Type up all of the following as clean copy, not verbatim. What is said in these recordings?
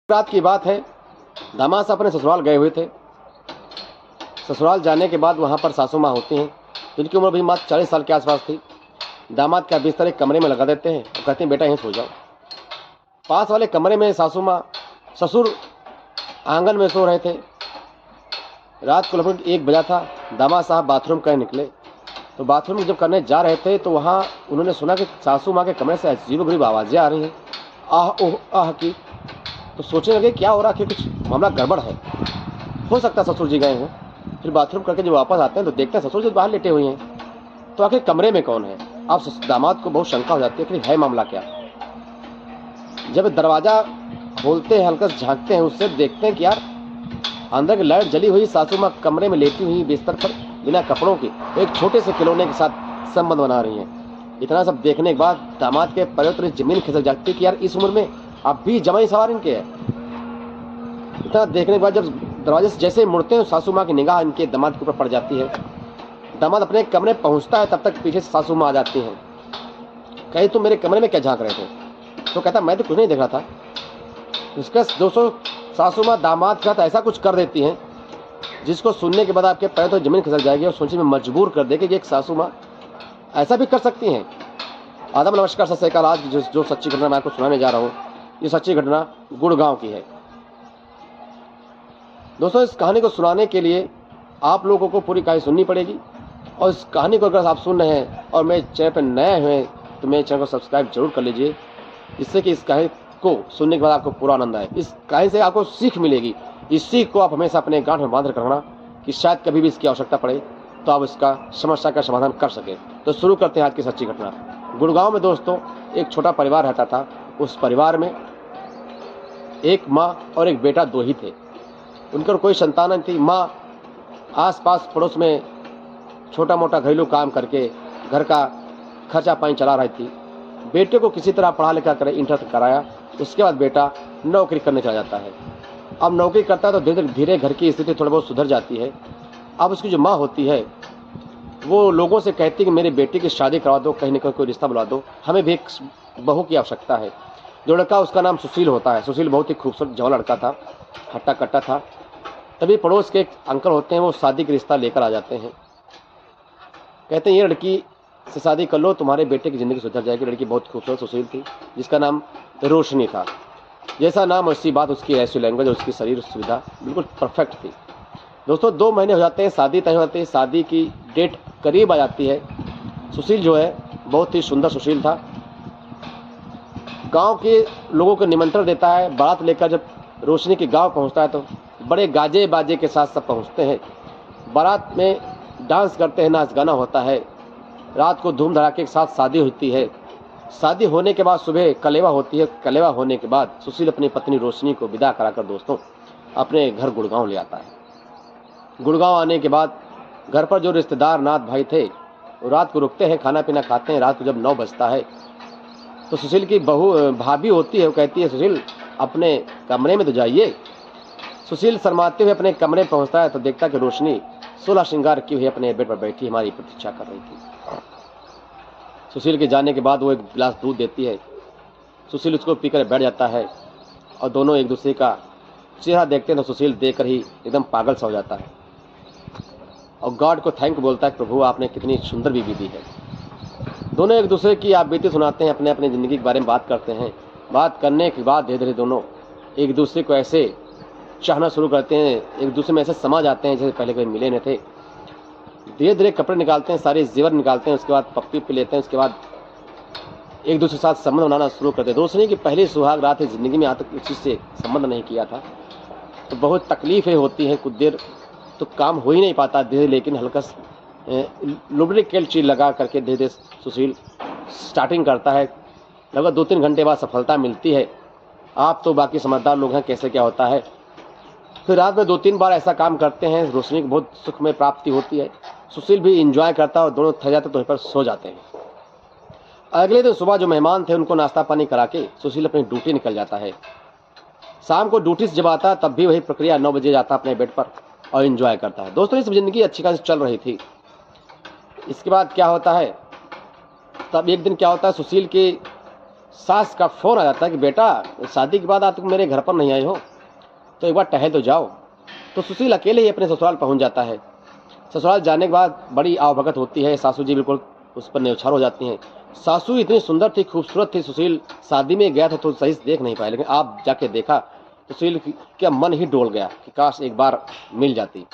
रात की बात है, दामाद साहब अपने ससुराल गए हुए थे। ससुराल जाने के बाद वहाँ पर सासू माँ होती हैं, जिनकी उम्र भी मात्र 40 साल के आसपास थी। दामाद का बिस्तर एक कमरे में लगा देते हैं और कहते हैं बेटा यहीं सो जाओ। पास वाले कमरे में सासू माँ ससुर आंगन में सो रहे थे। रात को लगभग 1 बजा था। दामाद साहब बाथरूम करने निकले, तो बाथरूम जब करने जा रहे थे तो वहाँ उन्होंने सुना कि सासू माँ के कमरे से अजीब-गरीब आवाज़ें आ रही हैं, आह ओह आह की। तो सोचने लगे क्या हो रहा है कि कुछ मामला गड़बड़ है, हो सकता है ससुर जी गए हों। फिर बाथरूम करके जब वापस आते हैं तो देखते हैं ससुर जी बाहर लेटे हुए हैं। तो आखिर कमरे में कौन है? अब दामाद को बहुत शंका हो जाती है कि है मामला क्या। जब दरवाज़ा खोलते हैं, हल्का से झाँकते हैं, उससे देखते हैं कि यार अंदर की लाइट जली हुई, सासू माँ कमरे में लेटी हुई बिस्तर पर बिना कपड़ों की एक छोटे से खिलौने के साथ संबंध बना रही हैं। इतना सब देखने के बाद दामाद के पैरों तले जमीन खिसक जाती है कि यार इस उम्र में अब भी जमाई सवार इनके है। इतना देखने के बाद जब दरवाजे से जैसे मुड़ते हैं सासू माँ की निगाह इनके दामाद के ऊपर पड़ जाती है। दामाद अपने कमरे पहुँचता है, तब तक पीछे से सासू माँ आ जाती हैं। कहीं तुम मेरे कमरे में क्या झाँक रहे थे? तो कहता मैं तो कुछ नहीं देख रहा था। उसके दोस्तों सासू माँ दामाद के साथ ऐसा कुछ कर देती हैं जिसको सुनने के बाद आपके पैर तो जमीन खिसक जाएगी और सोचने में मजबूर कर देगी कि एक सासू माँ ऐसा भी कर सकती हैं। आदाब नमस्कार सत श्री अकाल। आज जो सच्ची घटना मैं आपको सुनाने जा रहा हूँ, ये सच्ची घटना गुड़गांव की है। दोस्तों इस कहानी को सुनाने के लिए आप लोगों को पूरी कहानी सुननी पड़ेगी, और इस कहानी को अगर आप सुन रहे हैं और मेरे चैनल पर नए हुए तो मेरे चैनल को सब्सक्राइब जरूर कर लीजिए, जिससे कि इस कहानी को सुनने के बाद आपको पूरा आनंद आए। इस कहानी से आपको सीख मिलेगी। इस सीख को आप हमेशा अपने गांठ में बांध कर रखना कि शायद कभी भी इसकी आवश्यकता पड़े तो आप इसका समस्या का समाधान कर सके। तो शुरू करते हैं आज की सच्ची घटना। गुड़गांव में दोस्तों एक छोटा परिवार रहता था। उस परिवार में एक माँ और एक बेटा, दो ही थे। उनकर कोई संतान नहीं थी। माँ आस पास पड़ोस में छोटा मोटा घरेलू काम करके घर का खर्चा पानी चला रही थी। बेटे को किसी तरह पढ़ा लिखा कर इंटर तक कराया। उसके बाद बेटा नौकरी करने चला जाता है। अब नौकरी करता है तो धीरे धीरे घर की स्थिति थोड़ी बहुत सुधर जाती है। अब उसकी जो माँ होती है वो लोगों से कहती है कि मेरे बेटे की शादी करवा दो, कहीं ना कहीं कोई रिश्ता बुला दो, हमें भी एक बहू की आवश्यकता है। जो लड़का, उसका नाम सुशील होता है। सुशील बहुत ही खूबसूरत जवान लड़का था, हट्टा कट्टा था। तभी पड़ोस के एक अंकल होते हैं, वो शादी का रिश्ता लेकर आ जाते हैं। कहते हैं ये लड़की से शादी कर लो, तुम्हारे बेटे की ज़िंदगी सुधर जाएगी। लड़की बहुत खूबसूरत सुशील थी, जिसका नाम रोशनी था। जैसा नाम वैसी बात, उसकी ऐसी लैंग्वेज और उसकी शरीर सुविधा बिल्कुल परफेक्ट थी। दोस्तों 2 महीने हो जाते हैं, शादी तय हो जाती है। शादी की डेट करीब आ जाती है। सुशील जो है बहुत ही सुंदर सुशील था। गांव के लोगों को निमंत्रण देता है। बारात लेकर जब रोशनी के गांव पहुंचता है तो बड़े गाजे बाजे के साथ सब पहुंचते हैं। बारात में डांस करते हैं, नाच गाना होता है। रात को धूम धड़ाके के साथ शादी होती है। शादी होने के बाद सुबह कलेवा होती है। कलेवा होने के बाद सुशील अपनी पत्नी रोशनी को विदा कराकर दोस्तों अपने घर गुड़गांव ले आता है। गुड़गांव आने के बाद घर पर जो रिश्तेदार नाथ भाई थे वो रात को रुकते हैं, खाना पीना खाते हैं। रात को जब 9 बजता है तो सुशील की भाभी होती है, वो कहती है सुशील अपने कमरे में तो जाइए। सुशील शर्माते हुए अपने कमरे पहुंचता है तो देखता कि रोशनी 16 श्रृंगार की हुई अपने बेड पर बैठी हमारी प्रतीक्षा कर रही थी। सुशील के जाने के बाद वो एक गिलास दूध देती है। सुशील उसको पीकर बैठ जाता है और दोनों एक दूसरे का चेहरा देखते हैं तो सुशील देखकर ही एकदम पागल सा हो जाता है और गॉड को थैंक बोलता है, प्रभु आपने कितनी सुंदर बीवी दी है। दोनों एक दूसरे की आप बीती सुनाते हैं, अपने अपनी ज़िंदगी के बारे में बात करते हैं। बात करने के बाद धीरे धीरे दोनों एक दूसरे को ऐसे चाहना शुरू करते हैं, एक दूसरे में ऐसे समा जाते हैं जैसे पहले कभी मिले नहीं थे। धीरे धीरे कपड़े निकालते हैं, सारे जेवर निकालते हैं, उसके बाद पप्पी पी लेते हैं। उसके बाद एक दूसरे के साथ संबंध बनाना शुरू करते हैं। रोशनी की पहली सुहाग रात है, ज़िंदगी में आज तक किसी से संबंध नहीं किया था, तो बहुत तकलीफ़ें होती हैं। कुछ देर तो काम हो ही नहीं पाता धीरे, लेकिन हल्का लुब्रिकेंट चीज़ लगा करके धीरे धीरे सुशील स्टार्टिंग करता है। लगभग 2-3 घंटे बाद सफलता मिलती है। आप तो बाकी समझदार लोग हैं, कैसे क्या होता है। फिर रात में 2-3 बार ऐसा काम करते हैं। रोशनी को बहुत सुख में प्राप्ति होती है। सुशील भी इंजॉय करता है और दोनों थक जाते तो वहीं पर सो जाते हैं। अगले दिन सुबह जो मेहमान थे उनको नाश्ता पानी करा के सुशील अपनी ड्यूटी निकल जाता है। शाम को ड्यूटी से जब आता है तब भी वही प्रक्रिया, 9 बजे जाता है अपने बेड पर और इंजॉय करता है। दोस्तों इस ज़िंदगी अच्छी खासी चल रही थी। इसके बाद क्या होता है, तब एक दिन क्या होता है, सुशील की सास का फ़ोन आ जाता है कि बेटा शादी के बाद आप तुम मेरे घर पर नहीं आए हो, तो एक बार टहल तो जाओ। तो सुशील अकेले ही अपने ससुराल पहुंच जाता है। ससुराल जाने के बाद बड़ी आवभगत होती है। सासू जी बिल्कुल उस पर न्यौछावर हो जाती हैं। सासू इतनी सुंदर थी, खूबसूरत थी। सुशील शादी में गया था तो सही से देख नहीं पाया, लेकिन आप जाके देखा तो सुशील का मन ही डोल गया कि काश एक बार मिल जाती।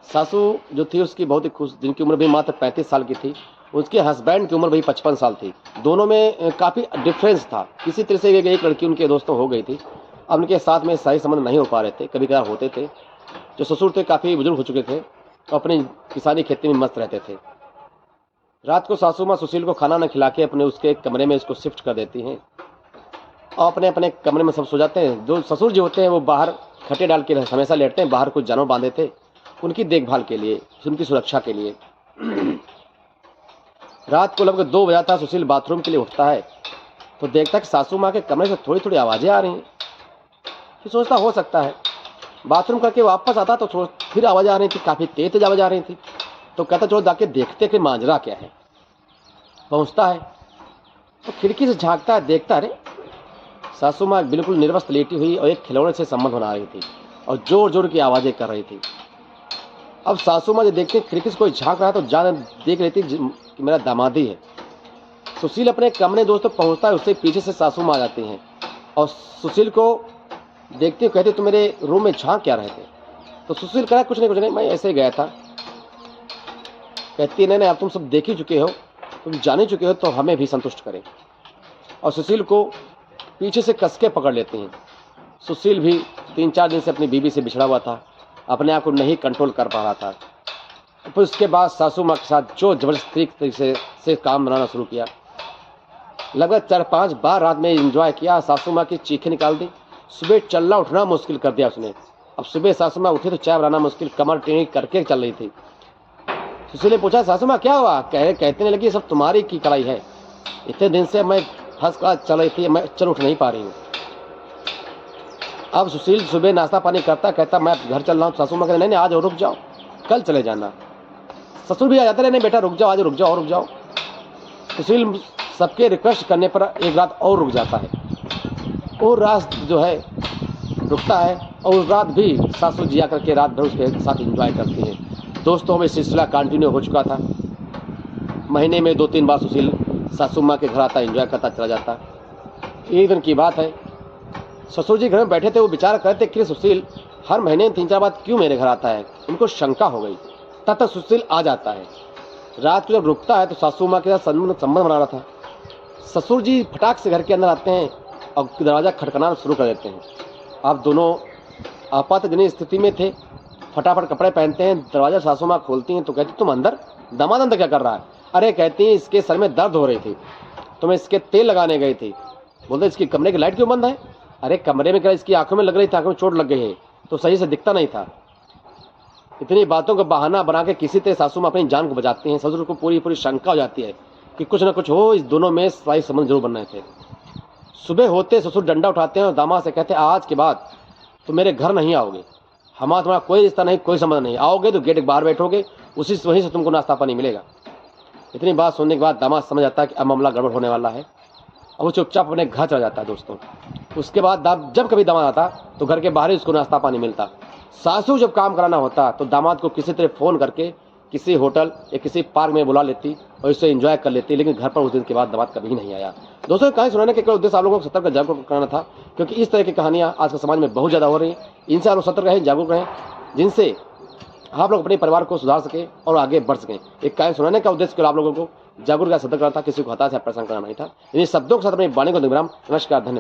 सासू जो थी उसकी बहुत ही खुश, जिनकी उम्र भी मात्र 35 साल की थी। उसके हस्बैंड की उम्र भी 55 साल थी। दोनों में काफ़ी डिफरेंस था। किसी तरह से एक लड़की उनके दोस्तों हो गई थी। अब उनके साथ में सही संबंध नहीं हो पा रहे थे, कभी कभार होते थे। जो ससुर थे काफ़ी बुजुर्ग हो चुके थे, तो अपनी किसानी खेती में मस्त रहते थे। रात को सासू माँ सुशील को खाना न खिला के अपने उसके कमरे में इसको शिफ्ट कर देती हैं और अपने अपने कमरे में सब सो जाते हैं। जो ससुर जी होते हैं वो बाहर खटे डाल के हमेशा लेटते हैं। बाहर कुछ जानवर बांधे थे उनकी देखभाल के लिए, उनकी सुरक्षा के लिए। रात को लगभग 2 बजा था। सुशील बाथरूम के लिए उठता है तो देखता कि सासू माँ के कमरे से थोड़ी थोड़ी आवाज़ें आ रही हैं। फिर सोचता हो सकता है। बाथरूम करके वापस आता तो फिर आवाज़ आ रही थी, काफ़ी तेज तेज आवाज़ आ रही थी। तो कहता चलो जाके देखते कि माजरा क्या है। पहुँचता है तो खिड़की से झांकता है, देखता अरे सासू माँ बिल्कुल निर्वस्त्र लेटी हुई और एक खिलौने से संबंध बना रही थी और जोर जोर की आवाज़ें कर रही थी। अब सासू माँ जब देखते खिड़की से कोई झांक रहा है तो जान देख रही थी कि मेरा दामाद ही है। सुशील अपने कमरे दोस्तों पहुँचता है, उससे पीछे से सासू माँ आ जाती हैं और सुशील को देखते हुए कहते तुम मेरे रूम में झांक क्या रहे थे। तो सुशील कहा कुछ नहीं मैं ऐसे ही गया था। कहती है नहीं अब तुम सब देख ही चुके हो, तुम जान ही चुके हो, तो हमें भी संतुष्ट करें। और सुशील को पीछे से कस के पकड़ लेते हैं। सुशील भी 3-4 दिन से अपनी बीवी से बिछड़ा हुआ था, अपने आप को नहीं कंट्रोल कर पा रहा था। फिर उसके बाद सासू माँ के साथ जो जबरदस्ती तरीके से काम बनाना शुरू किया। लगभग 4-5 बार रात में एंजॉय किया। सासू माँ की चीखें निकाल दी। सुबह चलना उठना मुश्किल कर दिया उसने। अब सुबह सासू माँ उठी तो चाय बनाना मुश्किल, कमर टेढ़ी करके चल रही थी। सुशील ने पूछा सासू माँ क्या हुआ। कहने लगी सब तुम्हारी की कड़ाई है, इतने दिन से मैं फंस कर चल रही थी, मैं चल उठ नहीं पा रही हूँ। अब सुशील सुबह नाश्ता पानी करता, कहता मैं घर चल रहा हूँ। सासू माँ कहते नहीं आज और रुक जाओ, कल चले जाना। ससुर भी आ जाते रहे, नहीं बेटा रुक जाओ, आज रुक जाओ और रुक जाओ। सुशील सबके रिक्वेस्ट करने पर एक रात और रुक जाता है। और रात जो है रुकता है और उस रात भी सासू जी आकर के रात भर उसके साथ एंजॉय करती है। दोस्तों में सिलसिला कंटिन्यू हो चुका था। महीने में 2-3 बार सुशील सासू माँ के घर आता, एंजॉय करता चला जाता। एक दिन की बात है, ससुर जी घर में बैठे थे, वो विचार करते कि सुशील हर महीने 3-4 बार क्यों मेरे घर आता है। उनको शंका हो गई। तब तक सुशील आ जाता है। रात को जब रुकता है तो सासू माँ के साथ संबंध बना रहा था। ससुर जी फटाक से घर के अंदर आते हैं और दरवाज़ा खटखटाना शुरू कर देते हैं। आप दोनों आपातजनीय स्थिति में थे। फटाफट कपड़े पहनते हैं, दरवाज़ा सासू माँ खोलती हैं तो कहती तुम अंदर, दामाद अंदर क्या कर रहा है। अरे कहती हैं इसके सर में दर्द हो रही थी तो मैं इसके तेल लगाने गई थी। बोलते इसकी कमरे की लाइट क्यों बंद है। अरे कमरे में क्या इसकी आंखों में लग रही थी, आंखों में चोट लग गई है तो सही से दिखता नहीं था। इतनी बातों का बहाना बना के किसी तरह सासू माँ अपनी जान को बचाती हैं। ससुर को पूरी शंका हो जाती है कि कुछ ना कुछ हो, इस दोनों में सही संबंध जरूर बनने थे। सुबह होते ससुर डंडा उठाते हैं और दामाद से कहते हैं आज के बाद तो मेरे घर नहीं आओगे, हमारा तुम्हारा कोई रिश्ता नहीं, कोई संबंध नहीं। आओगे तो गेट के बाहर बैठोगे, वहीं से तुमको नाश्ता पानी मिलेगा। इतनी बात सुनने के बाद दामाद समझ आता है कि अब मामला गड़बड़ होने वाला है और वो चुपचाप अपने घर चला जाता है। दोस्तों उसके बाद जब कभी दामाद आता तो घर के बाहर ही उसको नाश्ता पानी मिलता। सासू जब काम कराना होता तो दामाद को किसी तरह फ़ोन करके किसी होटल या किसी पार्क में बुला लेती और इससे एंजॉय कर लेती। लेकिन घर पर उस दिन के बाद दामाद कभी नहीं आया। दोस्तों कहानी सुनाने के उद्देश्य आप लोगों को सतर्क जागरूक करना था, क्योंकि इस तरह की कहानियाँ आज के समाज में बहुत ज़्यादा हो रही हैं। इनसे आप लोग सतर्क रहें, जागरूक रहें, जिनसे आप लोग अपने परिवार को सुधार सकें और आगे बढ़ सकें। एक कहानी सुनाने का उद्देश्य केवल आप लोगों को जागरूक या सतर्क करना था, किसी को हताश या परेशान करना नहीं था। इन शब्दों के साथ अपनी वाणी को निगराम। नमस्कार, धन्यवाद।